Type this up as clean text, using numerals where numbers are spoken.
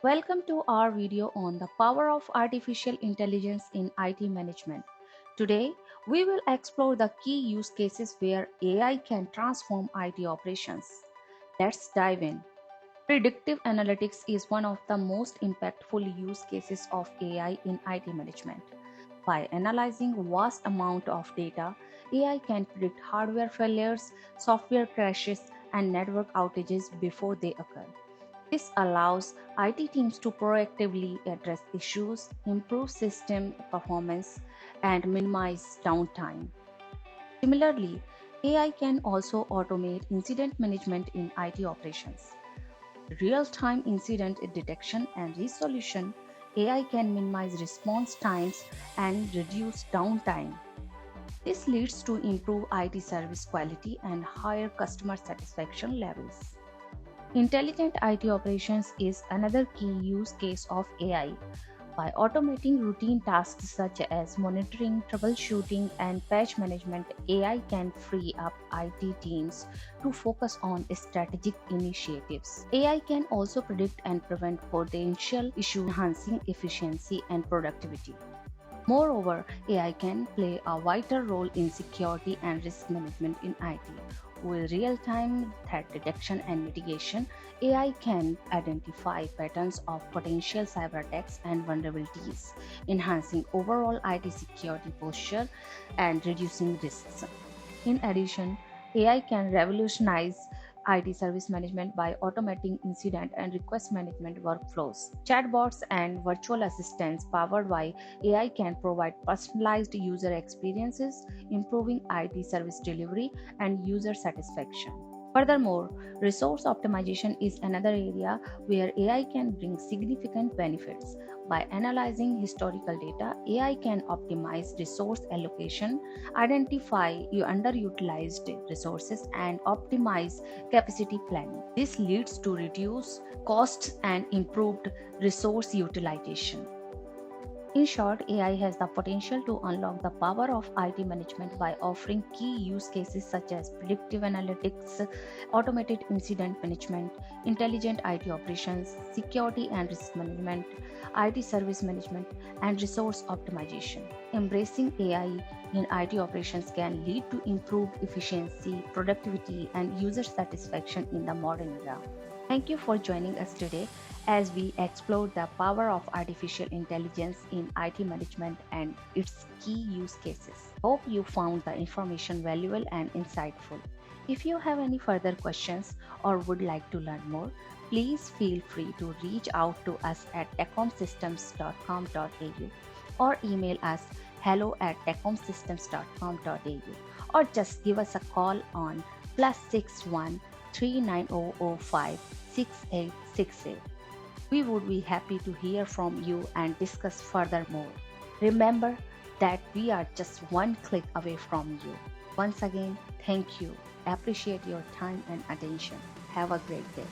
Welcome to our video on the power of artificial intelligence in IT management. Today, we will explore the key use cases where AI can transform IT operations. Let's dive in. Predictive analytics is one of the most impactful use cases of AI in IT management. By analyzing vast amount of data, AI can predict hardware failures, software crashes, and network outages before they occur. This allows IT teams to proactively address issues, improve system performance, and minimize downtime. Similarly, AI can also automate incident management in IT operations. Real time incident detection and resolution, AI can minimize response times and reduce downtime. This leads to improved IT service quality and higher customer satisfaction levels. Intelligent IT operations is another key use case of AI. By automating routine tasks such as monitoring, troubleshooting, and patch management, AI can free up IT teams to focus on strategic initiatives. AI can also predict and prevent potential issues, enhancing efficiency and productivity. Moreover, AI can play a vital role in security and risk management in IT. With real time threat detection and mitigation, AI can identify patterns of potential cyber attacks and vulnerabilities, enhancing overall IT security posture and reducing risks. In addition, AI can revolutionize IT service management by automating incident and request management workflows. Chatbots and virtual assistants powered by AI can provide personalized user experiences, improving IT service delivery and user satisfaction. Furthermore, resource optimization is another area where AI can bring significant benefits. By analyzing historical data, AI can optimize resource allocation, identify underutilized resources, and optimize capacity planning. This leads to reduced costs and improved resource utilization. In short, AI has the potential to unlock the power of IT management by offering key use cases such as predictive analytics, automated incident management, intelligent IT operations, security and risk management, IT service management, and resource optimization. Embracing AI in IT operations can lead to improved efficiency, productivity, and user satisfaction in the modern era. Thank you for joining us today as we explored the power of artificial intelligence in IT management and its key use cases. Hope you found the information valuable and insightful. If you have any further questions or would like to learn more, please feel free to reach out to us at techomsystems.com.au or email us hello@techomsystems.com.au or just give us a call on +61 39005 6868. We would be happy to hear from you and discuss furthermore. Remember that we are just one click away from you. Once again, thank you. Appreciate your time and attention. Have a great day.